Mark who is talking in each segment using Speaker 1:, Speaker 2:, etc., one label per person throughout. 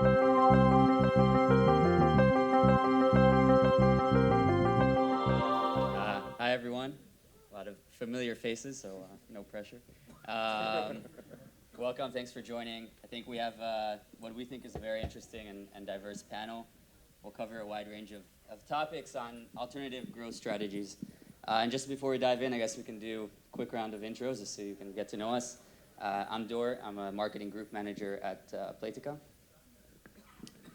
Speaker 1: Hi, everyone. A lot of familiar faces, so no pressure. Um, Welcome. Thanks for joining. I think we have what we think is a very interesting and diverse panel. We'll cover a wide range of topics on alternative growth strategies. And just before we dive in, I guess we can do a quick round of intros just so you can get to know us. I'm Dor. I'm a marketing group manager at Playtika.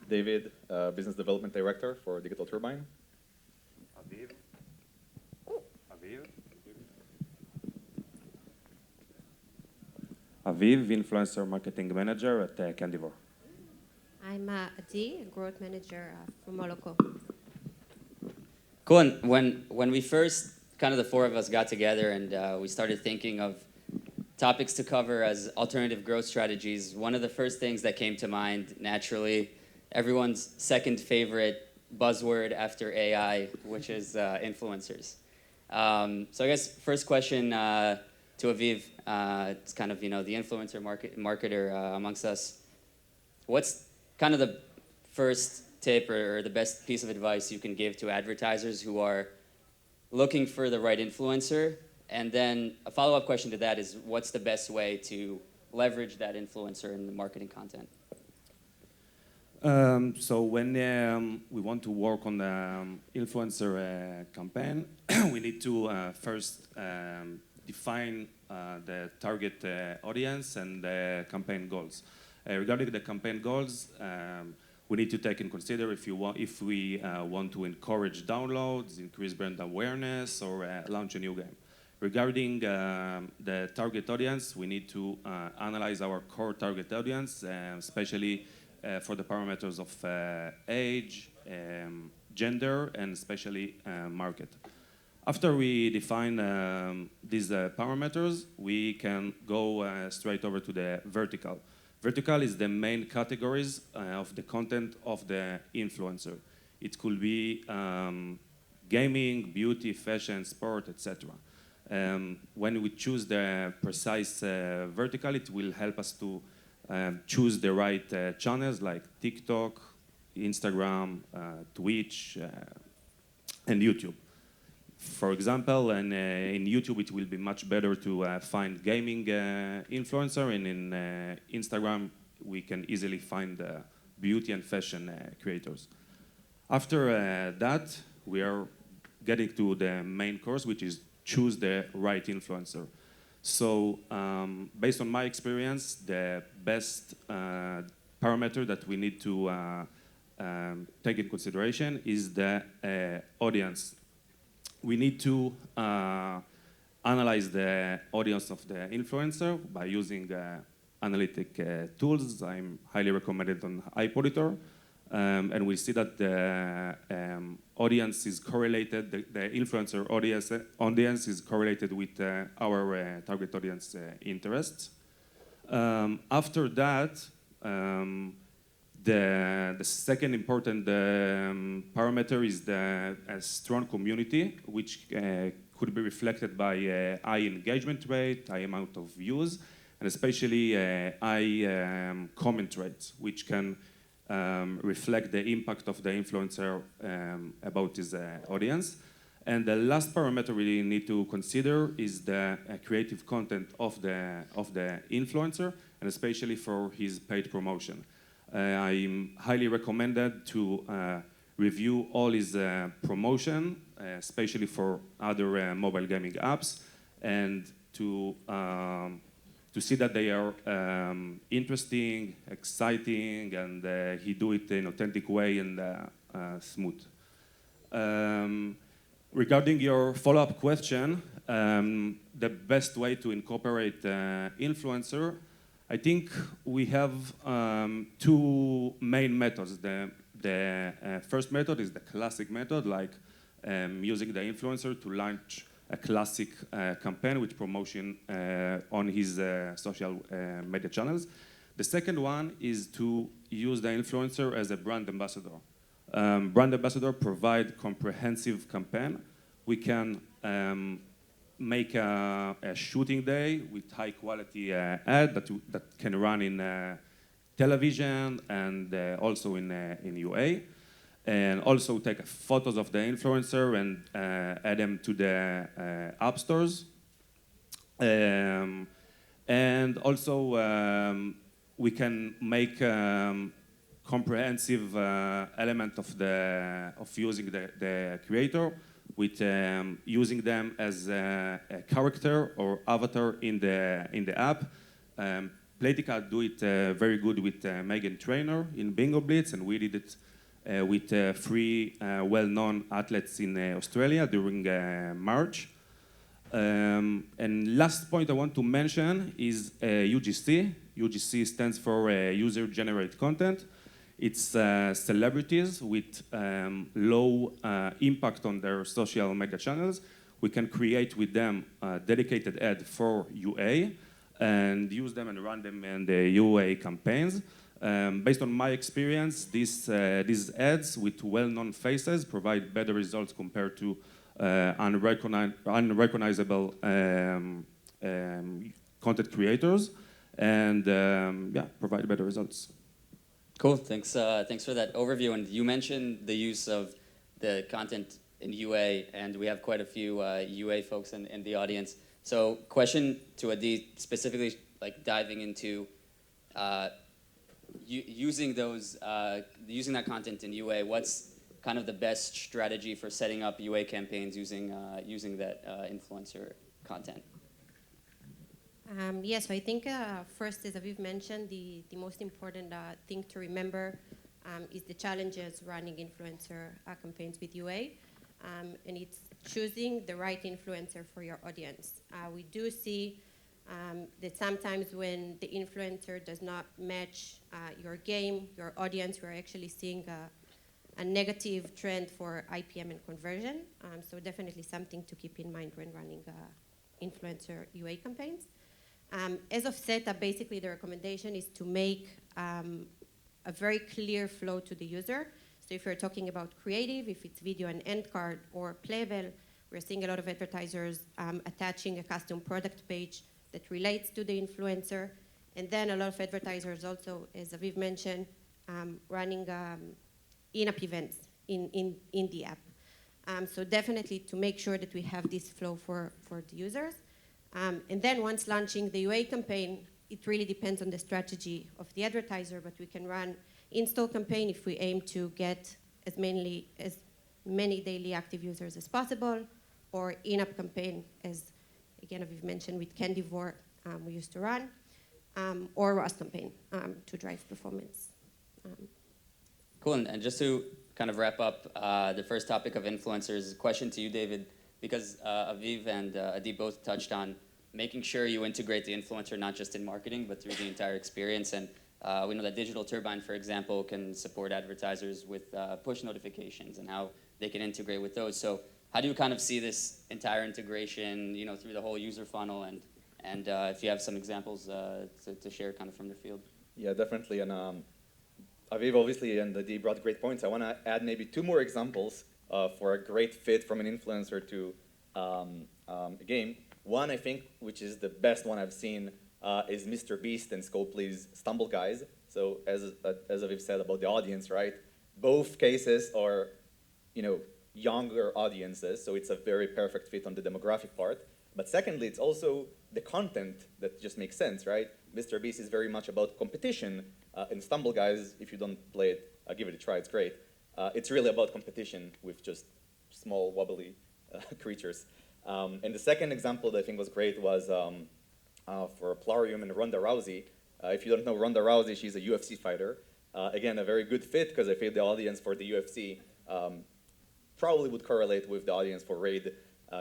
Speaker 2: David, Business Development Director for Digital Turbine.
Speaker 3: Aviv. Aviv, Influencer Marketing Manager at Candivore.
Speaker 4: I'm Adi, growth manager for Moloco.
Speaker 1: Cool. And when we first, kind of the four of us got together and we started thinking of topics to cover as alternative growth strategies, one of the first things that came to mind, naturally, everyone's second favorite buzzword after AI, which is influencers. So I guess first question to Aviv, it's kind of, the influencer marketer amongst us. What's kind of the first tip or the best piece of advice you can give to advertisers who are looking for the right influencer? And then a follow-up question to that is, what's the best way to leverage that influencer in the marketing content?
Speaker 3: So when we want to work on the influencer campaign, we need to first define the target audience and the campaign goals. Regarding the campaign goals, we need to take in consider if we want to encourage downloads, increase brand awareness, or launch a new game. Regarding the target audience, we need to analyze our core target audience, especially for the parameters of age, gender, and especially market. After we define these parameters, we can go straight over to the vertical. Vertical is the main categories of the content of the influencer. It could be gaming, beauty, fashion, sport, etc. When we choose the precise vertical, it will help us to choose the right channels like TikTok, Instagram, Twitch, and YouTube. For example, in YouTube, it will be much better to find gaming influencer, and in Instagram, we can easily find beauty and fashion creators. After that, we are getting to the main course, which is choose the right influencer. So based on my experience, the best parameter that we need to take in consideration is the audience. We need to analyze the audience of the influencer by using analytic tools. I'm highly recommended on iPolitor. And we see that the audience is correlated, the influencer audience is correlated with our target audience interests. After that, the second important parameter is the strong community, which could be reflected by high engagement rate, high amount of views, and especially high comment rates, which can reflect the impact of the influencer about his audience. And the last parameter we need to consider is the creative content of the influencer, and especially for his paid promotion. I'm highly recommended to review all his promotion, especially for other mobile gaming apps, and to see that they are interesting, exciting, and he do it in an authentic way and smooth. Regarding your follow-up question, the best way to incorporate influencer, I think we have two main methods. The first method is the classic method, like using the influencer to launch a classic campaign with promotion on his social media channels. The second one is to use the influencer as a brand ambassador. Brand ambassador provide comprehensive campaign. We can make a shooting day with high quality ad that can run in television and also in UA. And also take photos of the influencer and add them to the app stores. And also we can make comprehensive element of using the creator with using them as a character or avatar in the app. Playtika do it very good with Megan Trainor in Bingo Blitz, and we did it with three well-known athletes in Australia during March. And last point I want to mention is UGC. UGC stands for User-Generated Content. It's celebrities with low impact on their social media channels. We can create with them a dedicated ad for UA and use them and run them in the UA campaigns. Based on my experience, these ads with well-known faces provide better results compared to unrecognizable content creators, and provide better results.
Speaker 1: Cool, thanks for that overview. And you mentioned the use of the content in UA, and we have quite a few UA folks in the audience. So question to Adi, specifically like diving into using that content in UA, what's kind of the best strategy for setting up UA campaigns using that influencer content?
Speaker 4: Yes, so I think first, as Aviv mentioned, the most important thing to remember is the challenges running influencer campaigns with UA, and it's choosing the right influencer for your audience. We do see that sometimes when the influencer does not match your game, your audience, we're actually seeing a negative trend for IPM and conversion. So definitely something to keep in mind when running influencer UA campaigns. As of setup, basically the recommendation is to make a very clear flow to the user. So if you're talking about creative, if it's video and end card or playable, we're seeing a lot of advertisers attaching a custom product page that relates to the influencer. And then a lot of advertisers also, as Aviv mentioned, running in-app events in the app. So definitely to make sure that we have this flow for the users. And then once launching the UA campaign, it really depends on the strategy of the advertiser, but we can run install campaign if we aim to get as many daily active users as possible, or in-app campaign, as again Aviv mentioned with Candivore we used to run, or ROAS campaign to drive performance.
Speaker 1: Cool, and just to kind of wrap up the first topic of influencers, question to you, David, because Aviv and Adi both touched on making sure you integrate the influencer not just in marketing, but through the entire experience. And we know that Digital Turbine, for example, can support advertisers with push notifications and how they can integrate with those. So how do you kind of see this entire integration, through the whole user funnel, and if you have some examples to share kind of from the field?
Speaker 2: Yeah, definitely. And Aviv obviously and Adi brought great points. I want to add maybe two more examples for a great fit from an influencer to a game. One, I think, which is the best one I've seen, is Mr. Beast and Scopely's Stumble Guys. So as Aviv said about the audience, right? Both cases are, younger audiences, so it's a very perfect fit on the demographic part. But secondly, it's also the content that just makes sense, right? Mr. Beast is very much about competition, and Stumble Guys, if you don't play it, give it a try, it's great. It's really about competition with just small, wobbly creatures. And the second example that I think was great was for Plarium and Ronda Rousey. If you don't know Ronda Rousey, she's a UFC fighter. Again, a very good fit, because I feel the audience for the UFC probably would correlate with the audience for Raid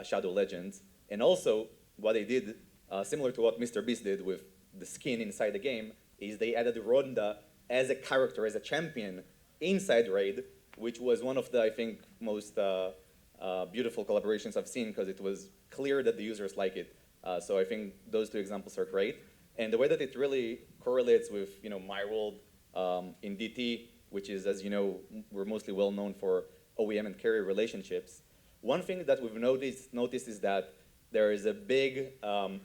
Speaker 2: Shadow Legends. And also, what they did, similar to what Mr. Beast did with the skin inside the game, is they added Ronda as a character, as a champion inside Raid, which was one of the, I think, most beautiful collaborations I've seen, because it was clear that the users like it. So I think those two examples are great. And the way that it really correlates with, my world in DT, which is, as you know, we're mostly well known for OEM and carrier relationships. One thing that we've noticed is that there is a big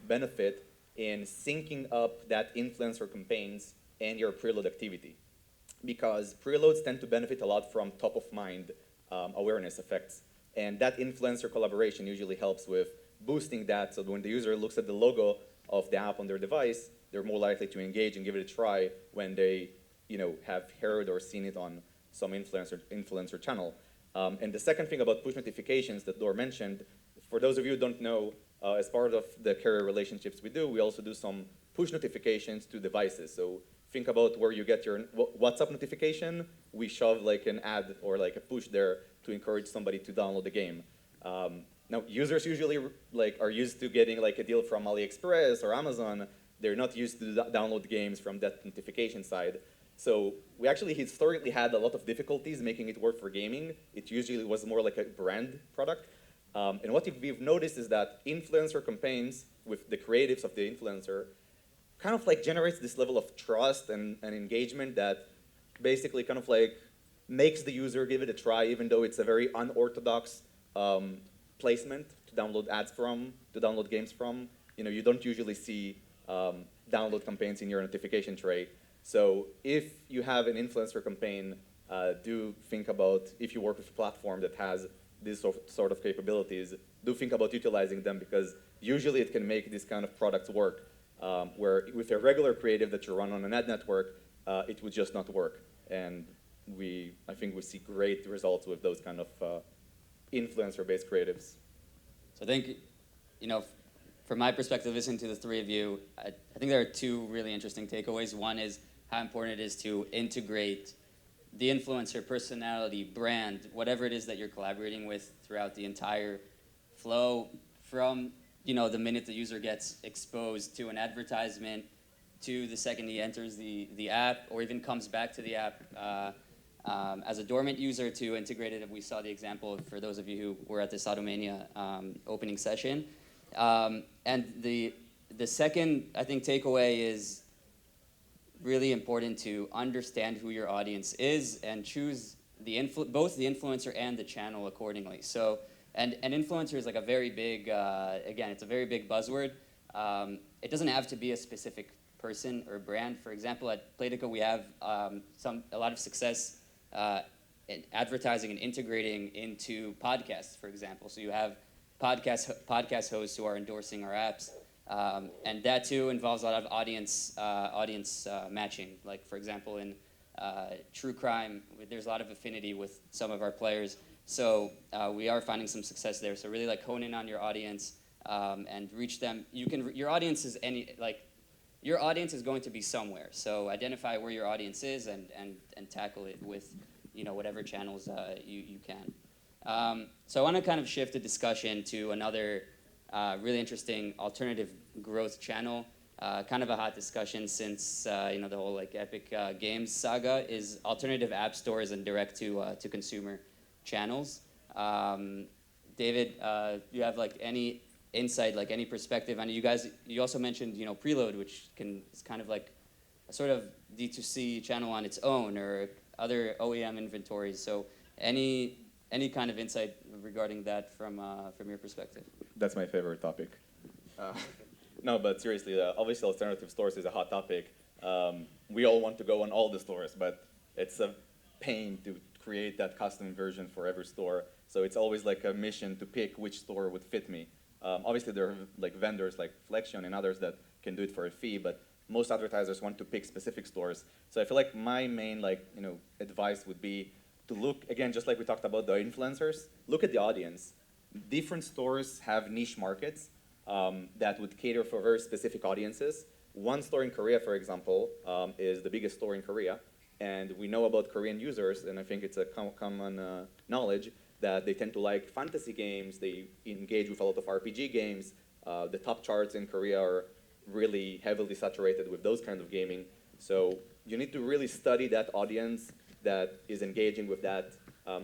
Speaker 2: benefit in syncing up that influencer campaigns and your preload activity. Because preloads tend to benefit a lot from top-of-mind awareness effects. And that influencer collaboration usually helps with boosting that, so when the user looks at the logo of the app on their device, they're more likely to engage and give it a try when they have heard or seen it on some influencer channel. And the second thing about push notifications that Dor mentioned, for those of you who don't know, as part of the carrier relationships we do, we also do some push notifications to devices. So think about where you get your WhatsApp notification. We shove like an ad or like a push there to encourage somebody to download the game. Now, users usually are used to getting like a deal from AliExpress or Amazon. They're not used to download games from that notification side. So we actually historically had a lot of difficulties making it work for gaming. It usually was more like a brand product. And what we've noticed is that influencer campaigns with the creatives of the influencer kind of like generates this level of trust and engagement that basically kind of like makes the user give it a try, even though it's a very unorthodox placement to download ads from, to download games from. You don't usually see download campaigns in your notification tray. So if you have an influencer campaign, do think about, if you work with a platform that has these sort of capabilities, do think about utilizing them, because usually it can make these kind of products work, where with a regular creative that you run on an ad network, it would just not work. And I think we see great results with those kind of influencer-based creatives.
Speaker 1: So I think, from my perspective, listening to the three of you, I think there are two really interesting takeaways. One is how important it is to integrate the influencer personality, brand, whatever it is that you're collaborating with throughout the entire flow, from the minute the user gets exposed to an advertisement to the second he enters the app or even comes back to the app as a dormant user, to integrate it. We saw the example for those of you who were at this Automania opening session. And the second, I think, takeaway is really important to understand who your audience is and choose both the influencer and the channel accordingly. So, and influencer is like a very big, again, it's a very big buzzword. It doesn't have to be a specific person or brand. For example, at Playtika, we have a lot of success in advertising and integrating into podcasts, for example. So you have podcast hosts who are endorsing our apps. And that too involves a lot of audience matching. Like, for example, in true crime, there's a lot of affinity with some of our players. So we are finding some success there. So really like hone in on your audience and reach them. Your audience is your audience is going to be somewhere. So identify where your audience is and tackle it with whatever channels you can. So I want to kind of shift the discussion to another really interesting alternative growth channel. Kind of a hot discussion since the whole Epic Games saga is alternative app stores and direct to consumer channels. David, do you have any insight, any perspective? I know you also mentioned preload, which is kind of like a sort of D2C channel on its own, or other OEM inventories. So any kind of insight regarding that from your perspective?
Speaker 2: That's my favorite topic. No, but seriously, obviously alternative stores is a hot topic. We all want to go on all the stores, but it's a pain to create that custom version for every store. So it's always like a mission to pick which store would fit me. Obviously, there are vendors like Flexion and others that can do it for a fee, but most advertisers want to pick specific stores. So I feel like my main advice would be to look, again, just like we talked about the influencers, look at the audience. Different stores have niche markets that would cater for very specific audiences. One store in Korea, for example, is the biggest store in Korea. And we know about Korean users, and I think it's a common knowledge, that they tend to like fantasy games. They engage with a lot of RPG games. The top charts in Korea are really heavily saturated with those kind of gaming. So you need to really study that audience that is engaging with that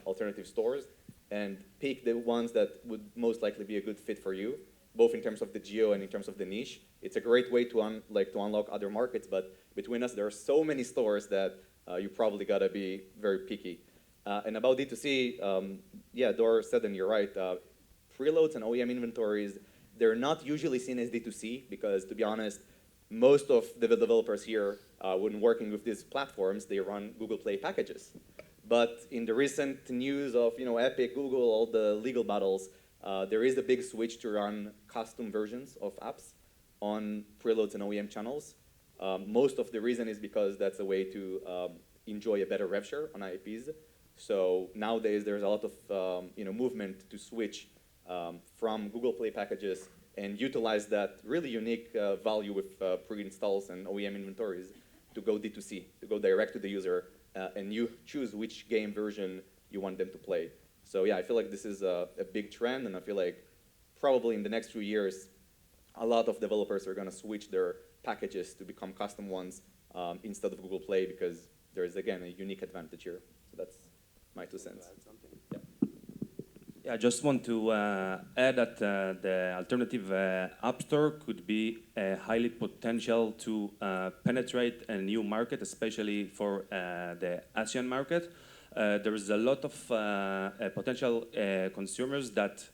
Speaker 2: alternative stores and pick the ones that would most likely be a good fit for you, both in terms of the geo and in terms of the niche. It's a great way to unlock other markets, but between us, there are so many stores that you probably gotta be very picky. And about D2C, yeah, Dor said, and you're right, preloads and OEM inventories, they're not usually seen as D2C because, to be honest, most of the developers here, when working with these platforms, they run Google Play packages. But in the recent news of Epic, Google, all the legal battles, there is a big switch to run custom versions of apps on preloads and OEM channels. Most of the reason is because that's a way to enjoy a better rev share on IPs. So nowadays there's a lot of movement to switch from Google Play packages and utilize that really unique value with pre-installs and OEM inventories to go D2C, to go direct to the user, and you choose which game version you want them to play. So yeah, I feel like this is a big trend, and I feel like probably in the next few years, a lot of developers are going to switch their packages to become custom ones instead of Google Play, because there is, again, a unique advantage here. So that's my 2 cents. Yeah.
Speaker 3: Yeah, I just want to add that the alternative app store could be highly potential to penetrate a new market, especially for the Asian market. There is a lot of potential consumers that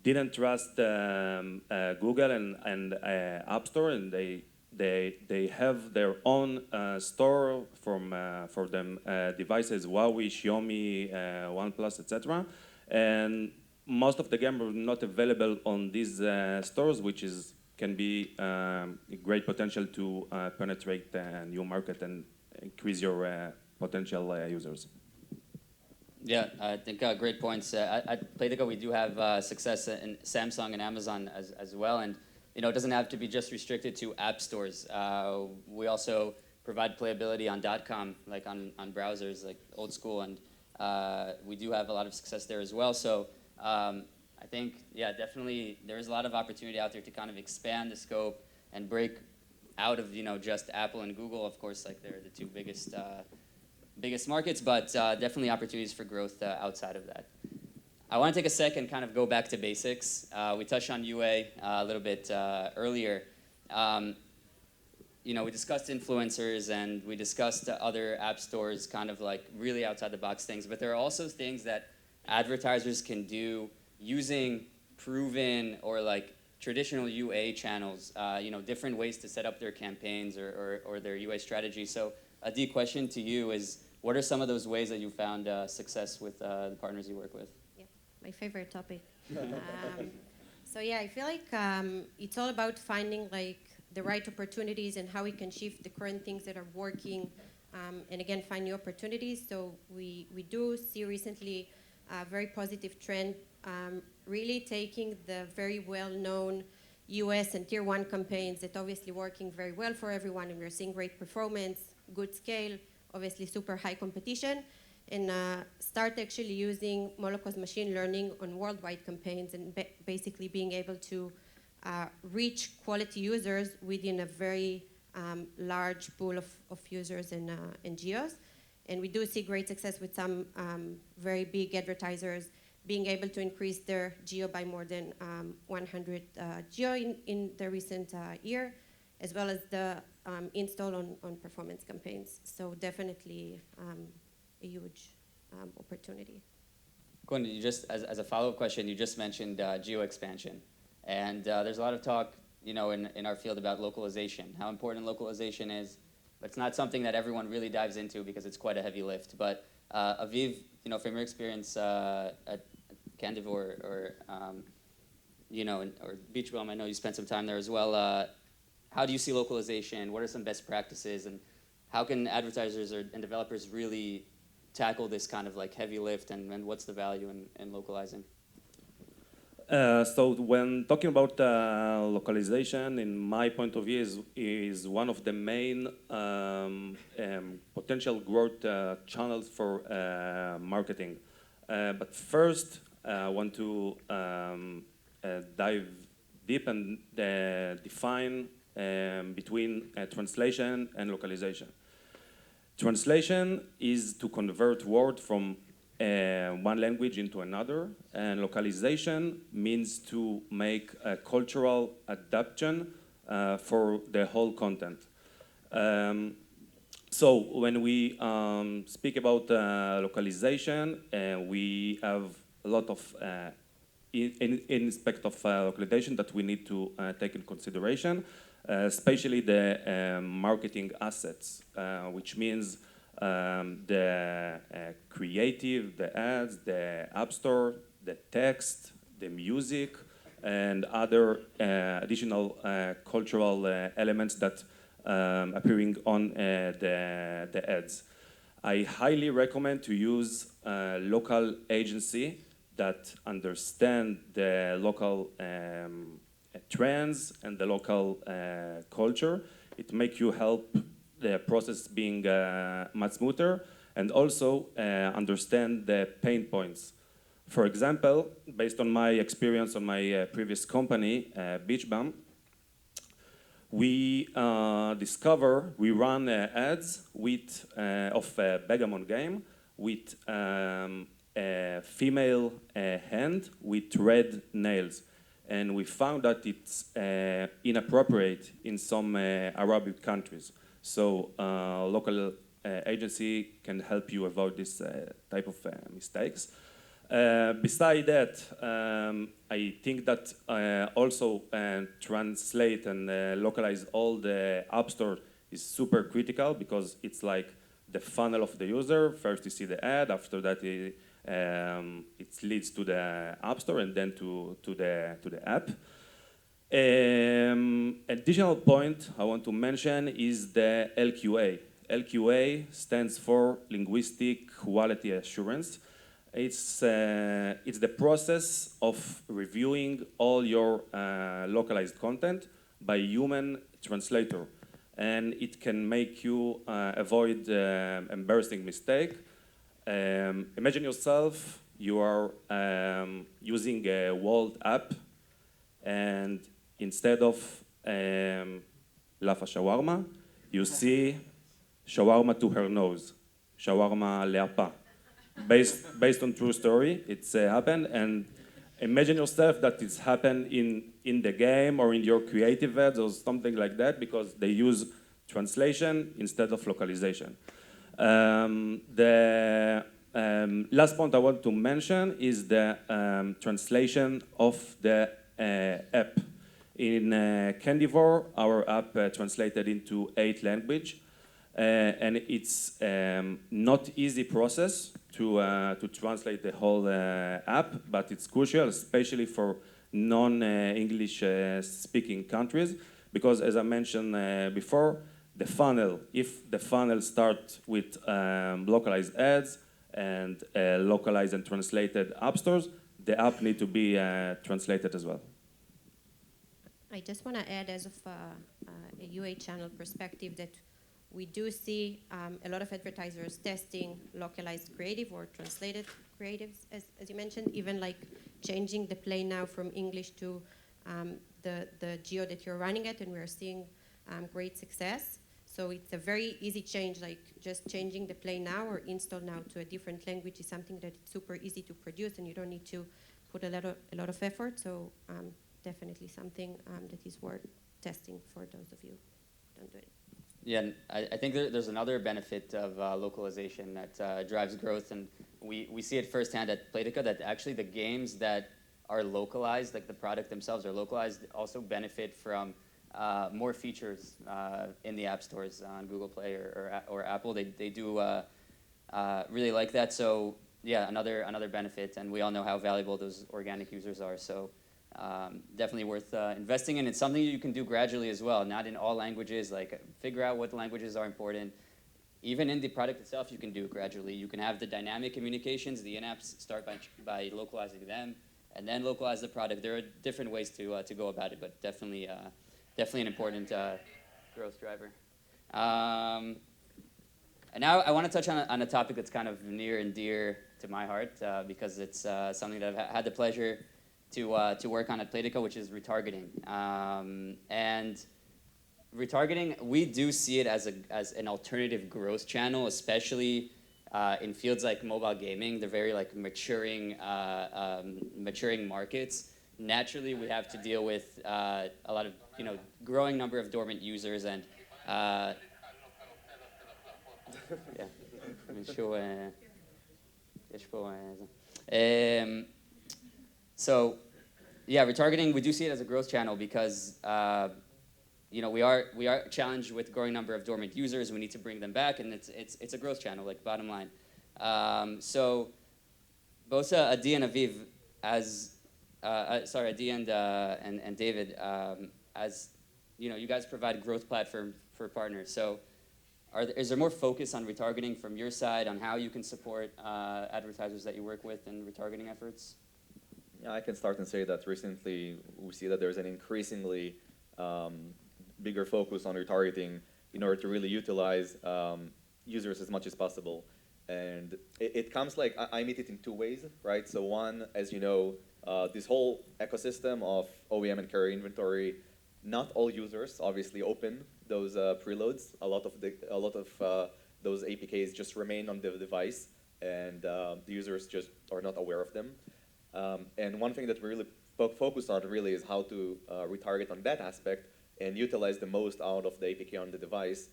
Speaker 3: didn't trust Google and App Store, and they have their own store for them devices, Huawei, Xiaomi, OnePlus, etc. And most of the games are not available on these stores, which can be a great potential to penetrate the new market and increase your potential users.
Speaker 1: Yeah, I think great points. At Playtika, we do have success in Samsung and Amazon as well, and it doesn't have to be just restricted to app stores. We also provide playability on .com, like on browsers, like old school, and we do have a lot of success there as well. So I think, yeah, definitely there's a lot of opportunity out there to kind of expand the scope and break out of just Apple and Google. Of course, like they're the two biggest markets, but definitely opportunities for growth outside of that. I want to take a second and kind of go back to basics. We touched on UA a little bit earlier. We discussed influencers and we discussed other app stores, kind of like really outside the box things, but there are also things that advertisers can do using proven or like traditional UA channels, different ways to set up their campaigns or their UA strategy. So Adi, question to you is, what are some of those ways that you found success with the partners you work with?
Speaker 4: Yeah, my favorite topic. So yeah, I feel like it's all about finding like the right opportunities and how we can shift the current things that are working, and again, find new opportunities. So we do see recently a very positive trend, really taking the very well-known US and tier 1 campaigns that obviously working very well for everyone, and we're seeing great performance, good scale, obviously super high competition, and start actually using Moloco's machine learning on worldwide campaigns and basically being able to reach quality users within a very large pool of users and geos. And we do see great success with some very big advertisers being able to increase their geo by more than 100 geo in the recent year, as well as the install on performance campaigns. So definitely a huge opportunity.
Speaker 1: Gwen, you just, as a follow-up question, you just mentioned geo expansion. And there's a lot of talk, in our field about localization, how important localization is. But it's not something that everyone really dives into because it's quite a heavy lift. But Aviv, from your experience at Candivore or Beach Bum, I know you spent some time there as well. How do you see localization? What are some best practices? And how can advertisers and developers really tackle this kind of like heavy lift? And what's the value in localizing?
Speaker 3: So when talking about localization, in my point of view, is one of the main potential growth channels for marketing. But first, I want to dive deep and define between translation and localization. Translation is to convert word from one language into another, and localization means to make a cultural adaptation for the whole content. So when we speak about localization, we have a lot of aspect of localization that we need to take in consideration. especially the marketing assets, which means the creative, the ads, the app store, the text, the music, and other additional cultural elements that appearing on the ads. I highly recommend to use a local agency that understand the local trends and the local culture. It makes you help the process being much smoother, and also understand the pain points. For example, based on my experience on my previous company, Beach Bum, we we run ads with of a Begamon game with a female hand with red nails, and we found that it's inappropriate in some Arabic countries. So local agency can help you avoid this type of mistakes. Beside that, I think that also translate and localize all the app store is super critical, because it's like the funnel of the user. First you see the ad, after that it leads to the app store, and then to the app. Additional point I want to mention is the LQA. LQA stands for Linguistic Quality Assurance. It's the process of reviewing all your localized content by human translator, and it can make you avoid embarrassing mistake. Imagine yourself, you are using a world app, and instead of Lafa shawarma, you see shawarma to her nose, shawarma leapa. Based on true story, it's happened, and imagine yourself that it's happened in the game or in your creative ads or something like that, because they use translation instead of localization. The last point I want to mention is the translation of the app. In Candivore, our app translated into 8 languages, and it's not easy process to translate the whole app, but it's crucial, especially for non-English speaking countries, because as I mentioned before, the funnel, if the funnel starts with localized ads and localized and translated app stores, the app need to be translated as well.
Speaker 4: I just want to add, as of a UA channel perspective, that we do see a lot of advertisers testing localized creative or translated creatives, as you mentioned, even like changing the play now from English to the geo that you're running it, and we're seeing great success. So it's a very easy change, like just changing the play now or install now to a different language is something that it's super easy to produce, and you don't need to put a lot of effort. So definitely something that is worth testing for those of you who don't do it.
Speaker 1: Yeah, and I think there's another benefit of localization that drives growth, and we see it firsthand at Playtika, that actually the games that are localized, like the product themselves are localized, also benefit from more features in the app stores on Google Play or Apple. They do really like that. So yeah, another benefit, and we all know how valuable those organic users are. So definitely worth investing in. It's something you can do gradually as well, not in all languages. Like figure out what languages are important. Even in the product itself, you can do it gradually. You can have the dynamic communications. The in-apps start by localizing them, and then localize the product. There are different ways to go about it, but definitely an important growth driver. And now I want to touch on a topic that's kind of near and dear to my heart because it's something that I've had the pleasure to work on at Playtika, which is retargeting. And retargeting, we do see it as an alternative growth channel, especially in fields like mobile gaming. They're very like maturing markets. Naturally, we have to deal with a lot of growing number of dormant users, and yeah, so yeah, retargeting, we do see it as a growth channel because we are challenged with growing number of dormant users. We need to bring them back, and it's a growth channel, like bottom line. So both Adi and Aviv, Adi and David, as you guys provide growth platform for partners. So is there more focus on retargeting from your side on how you can support advertisers that you work with in retargeting efforts?
Speaker 2: Yeah, I can start and say that recently we see that there's an increasingly bigger focus on retargeting in order to really utilize users as much as possible. And it comes like, I meet it in two ways, right? So one, as you know, this whole ecosystem of OEM and carrier inventory, not all users obviously open those preloads. A lot of those APKs just remain on the device, and the users just are not aware of them. And one thing that we really focus on really is how to retarget on that aspect and utilize the most out of the APK on the device.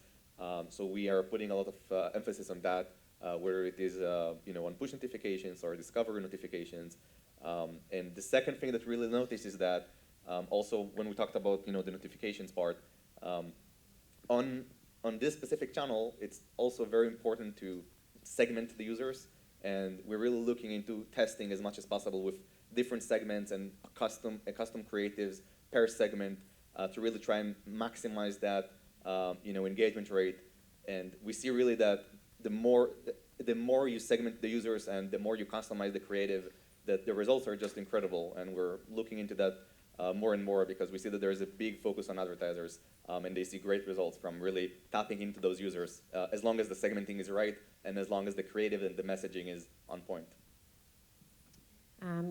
Speaker 2: So we are putting a lot of emphasis on that, whether it is on push notifications or discovery notifications. And the second thing that we really noticed is that also when we talked about the notifications part, on this specific channel, it's also very important to segment the users. And we're really looking into testing as much as possible with different segments and custom creatives per segment to really try and maximize that engagement rate. And we see really that the more you segment the users and the more you customize the creative, that the results are just incredible. And we're looking into that more and more because we see that there is a big focus on advertisers and they see great results from really tapping into those users as long as the segmenting is right and as long as the creative and the messaging is on point.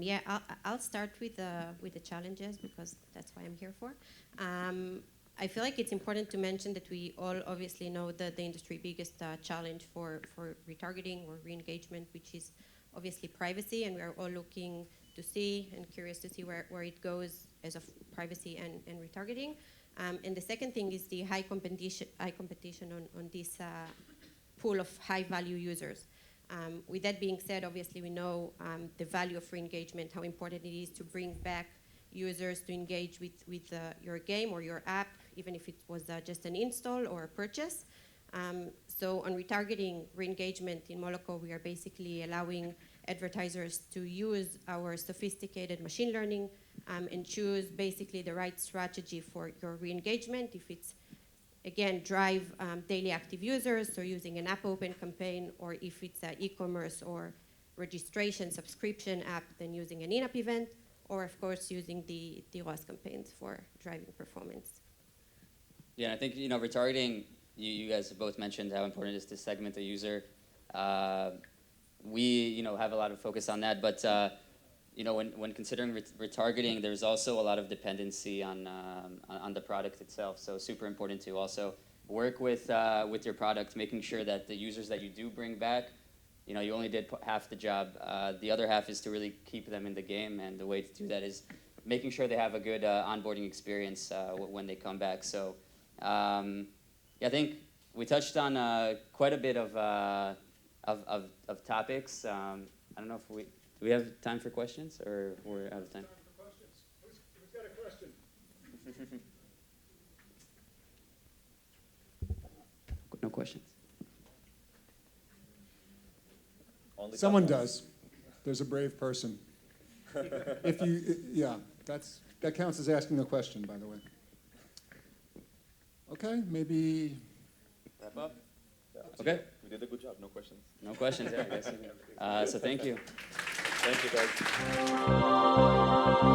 Speaker 4: Yeah, I'll start with the challenges because that's what I'm here for. I feel like it's important to mention that we all obviously know that the industry biggest challenge for retargeting or re-engagement, which is obviously privacy, and we are all looking to see and curious to see where it goes as of privacy and retargeting. And the second thing is the high competition on this pool of high-value users. With that being said, obviously we know the value of re-engagement, how important it is to bring back users to engage with your game or your app, even if it was just an install or a purchase. So on retargeting re-engagement in Moloco, we are basically allowing advertisers to use our sophisticated machine learning and choose basically the right strategy for your re-engagement. If it's, again, drive daily active users, so using an app open campaign, or if it's an e-commerce or registration subscription app, then using an in-app event, or of course using the ROAS campaigns for driving performance.
Speaker 1: Yeah, I think retargeting. You guys have both mentioned how important it is to segment the user. We have a lot of focus on that, but when considering retargeting, there's also a lot of dependency on the product itself. So super important to also work with your product, making sure that the users that you do bring back, you only did half the job. The other half is to really keep them in the game, and the way to do that is making sure they have a good onboarding experience when they come back. So I think we touched on quite a bit of topics. I don't know if do we have time for questions, or we're out of time?
Speaker 5: Time for questions. Who's got a question?
Speaker 1: No questions.
Speaker 5: Someone does. There's a brave person. That counts as asking a question, by the way. Okay, maybe.
Speaker 1: Wrap up.
Speaker 2: Yeah.
Speaker 1: Okay.
Speaker 2: We did a good job. No questions.
Speaker 1: No questions. Yeah, I guess. So thank you.
Speaker 2: Thank you, guys.